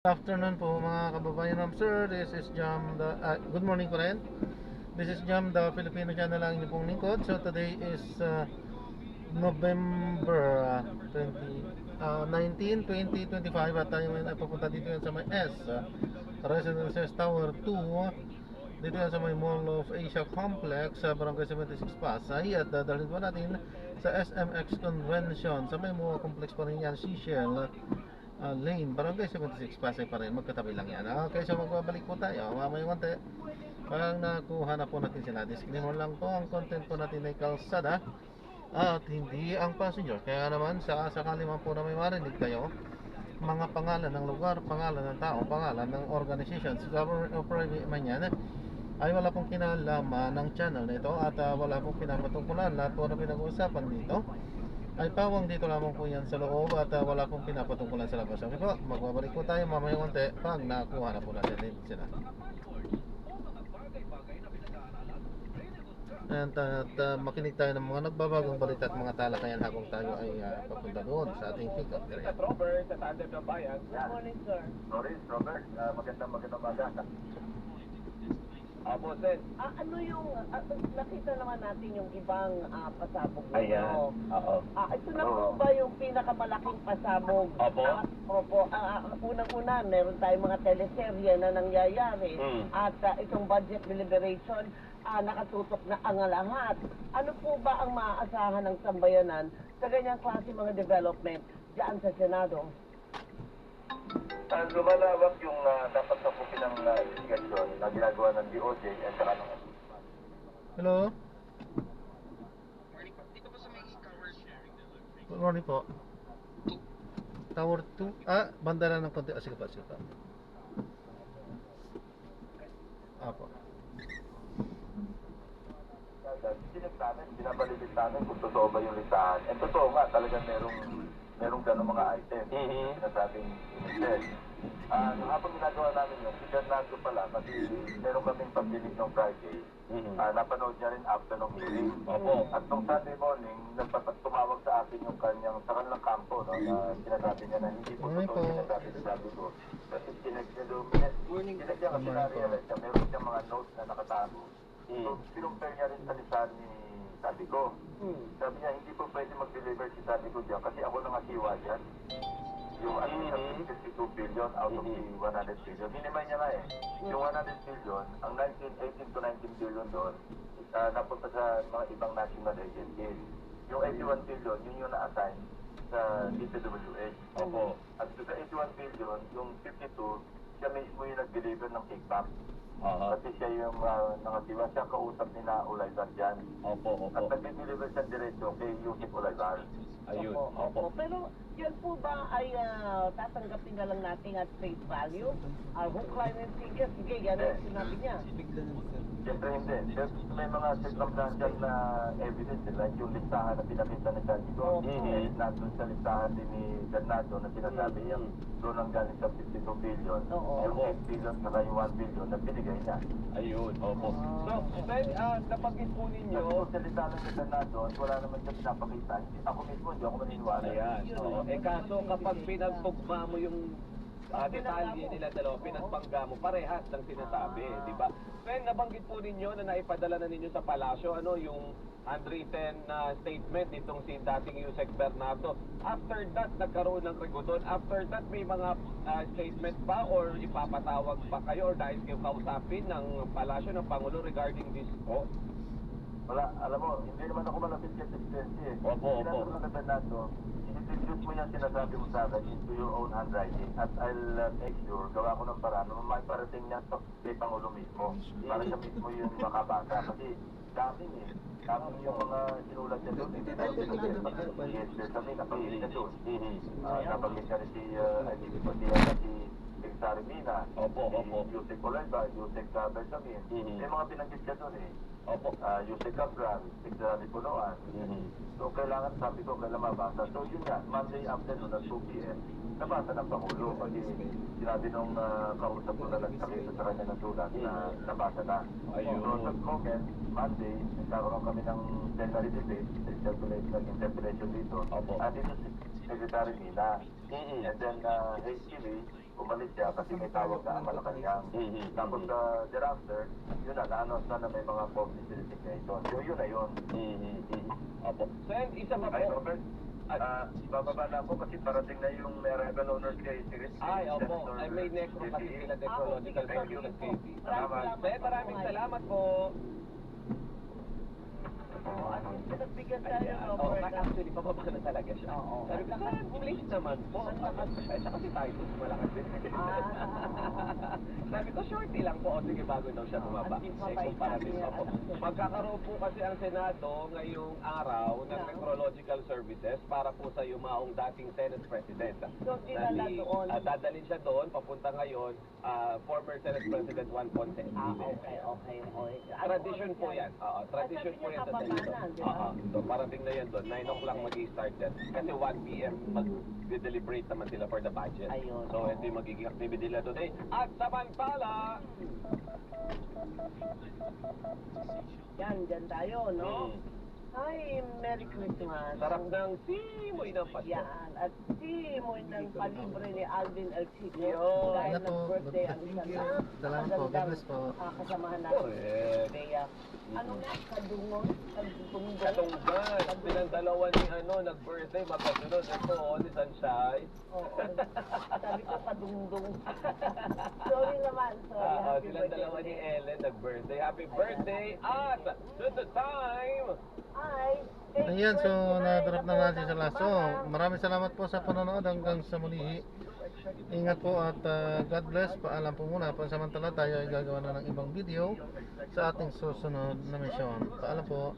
Good afternoon po mga kababayan ng sir. This is Jam good morning po rin. This is Jam, the Filipino channel lang inyong pong lingkod. So today is November 19, 2025 at tayo ngayon ay papunta dito yan sa may Residences Tower 2 dito yan sa may Mall of Asia Complex sa Barangay 76 Pasay at dadalhin po natin sa SMX Convention sa may MOA Complex pa rin yan, Seashell Lane, Barangay 76 Pasay pa rin, magkatabi lang yan. Okay, so magbabalik po tayo mamaya konti pag nakuha na po natin sila. Disclaimer lang po, ang content po natin ay kalsada at hindi ang passenger. Kaya naman sakali man po na may marinig kayo mga pangalan ng lugar, pangalan ng tao, pangalan ng organization, government or private man yan, ay wala pong kinalaman ng channel na ito at wala pong pinapatungkulan. Lahat po na pinag-uusapan dito ay pawang dito lamang po yan sa loob at wala pong pinapatungkulan sa labas. Okay po, magbabalik po tayo mamaya konti pag nakuha na po natin sila. At makinig tayo ng mga nagbabagong balita at mga talakayan habang tayo ay papunta doon sa ating pick-up area. Robert, sa Tandem ng Bayan. Good morning, sir. Robert, magandang umaga. Apo, Sen. Ano yung, nakita naman natin yung ibang pasabog mo. Ayan, oo. Ito na po ba yung pinakamalaking pasabog? Opo. Opo. Unang-una, meron tayong mga teleserye na nangyayari. At itong budget deliberation, nakatutok na ang lahat. Ano po ba ang maaasahan ng sambayanan sa ganyang klase mga development dyan sa Senado? Lumalawak yung dapat sakupin ng investigasyon na ginagawa ng DOJ at saka ng Hello? Good morning po. Tower 2? Bandara ng konti. Sige pa. Apo. Sinip namin, binabalitin namin kung totoo ba yung listahan. And totoo nga, talagang merong gano'ng mga item. Sinasabing inisip. Habang ginagawa namin yun, si Bernardo pala, kasi meron kaming pagdinig ng Friday, napanood niya rin after ng hearing. At nung Sunday morning, tumawag sa akin yung sa kanilang kampo, no, na sinasabi niya na hindi po totoo yung sinasabi ni sabi ko. Kasi sinag niya kasi na-realize niya, meron siyang mga notes na nakatago. So, pinumpare niya rin sa lisan ni sabi ko. Sabi niya, hindi po pwede mag-deliver si sabi ko dyan kasi ako nangasiwa dyan. Yung 52 billion out of the 100 billion. Minimay niya nga eh. Yung 100 billion, ang 18 to 19 billion doon, napunta sa mga ibang national agencies. Yung 81 billion, yun yung na-assign sa DPWH. Opo. At sa 81 billion, yung 52, siya mismo yung nag-deliver ng kickback. Kasi siya yung nangasiwa, siya kausap ni na Ulaybar dyan. Opo. At nag-deliver siya diretso kay Yusip Ulaybar. Ayun. Opo. Pero yan po ba ay tatanggapin na lang natin at face value? Hook, line, and sinker, sige, yan ang sinabi niya. Siyempre hindi. May mga circumstantial na evidence like yung listahan na pinakita ni Santiago. Nandun sa listahan din ni Bernardo na sinasabi yung doon ang galing sa 52 billion. Yung 8 billion saka yung 1 billion na binigay niya. Ayun, opo. So, Sen, nabanggit po ninyo. Kasi sa listahan ni Bernardo, wala naman siya pinapakita. Ako mismo, hindi ako maniniwala. Ayan. Oo. Kaso kapag pinagtugma mo yung detalye nila dalawa, pinagpangga mo, parehas ng sinasabi, di ba? Sen, nabanggit po ninyo na naipadala na ninyo sa palasyo, yung handwritten na statement nitong si dating Yusek Bernardo. After that, nagkaroon ng regodon. After that, may mga statement pa or ipapatawag pa kayo or dahil kayo kausapin ng palasyo ng Pangulo regarding this po? Wala, alam mo, hindi naman ako malapit kay Presidency eh. Opo. Sinabi ko na kay Bernardo, i-distribute mo yung sinasabi mo sa akin into your own handwriting at I'll make sure, gawa ko ng paraan na maiparating niya kay Pangulo mismo para siya mismo yung makabasa kasi dami yung mga sinulat niya doon. Hindi tayo yes, kami napanggit niya doon. Napanggit niya rin si Sari Mina, Yusek Olayba, Yusek Bersamin. May mga pinanggit niya doon eh. Yusek Cabral, Sari Punoan. So kailangan, sabi ko, kailangan mabasa. So yun nga, Monday afternoon at 2 p.m. nabasa ng Pangulo. Kasi sinabi nung kausap ko na nagpakita sa kanya ng sulat na nabasa na. Ayun. So sa comment, Monday, nagkaroon kami ng plenary debate, interpellation dito. Opo. At dito si Secretary Mina. And then, hastily, umalis siya kasi may tawag na ang Malacanang. Tapos thereafter, yun na-announce na may mga policy resignation. So yun na yun. Opo. Sen, isa pa Ay, po. Robert, bababa na ako kasi parating na yung arrival honors kay Secretary. Ay, opo. Ay, may necro kasi sila Technological Thank you. Services KP. Salamat. Sen, maraming salamat po. At yung pinagbigyan tayo, Ayan. Robert. Actually, pababa na talaga siya. Oo. Sabi ko, "Sir, please naman po." Ay, siya kasi tayo, malakas din. Sabi ko, shorty lang po. O sige, bago daw siya bumaba. At Eh, mabait kumpara din natin ako. yan. Magkakaroon po kasi ang Senado ngayong araw ng Necrological Services para po sa yumaong dating Senate President. So, dinala doon. Dadalhin siya doon, papunta ngayon, former Senate President Juan Ponce. Okay. Tradition po yan. Oo, tradition po yan sa Senado. Oo, so parating na yan doon. 9 o'clock mag-i-start yan. Kasi 1 p.m. mag-deliberate naman sila for the budget. Ayun. So ito yung magiging activity nila today. At samantala, Yan tayo, no? Hi, Merry Christmas. sarap ng simoy ng Pasko. Yan. At simoy ng palibre ni Alvin El Chico. Yun. Dahil Ano po? nag-birthday ang isang Thank you. Salamat po. God bless po. kasamahan natin. Correct. Kaya, ano nga, kadungong. Katunggan. Silang dalawa ni nag-birthday, magkasunod. Ito, ni Sunshine. Oo. Sabi ko, kadungdong. Sorry naman. Sorry. Happy Silang birthday dalawa ni ulit. Ellen nag-birthday. Happy birthday! At to the time! Hi. Ayan, so na-drop na natin sa laso. Maraming salamat po sa panonood hanggang sa muli. Ingat po at God bless. Paalam po muna. Pansamantala tayo ay gagawa na ng ibang video sa ating susunod na misyon. Paalam po.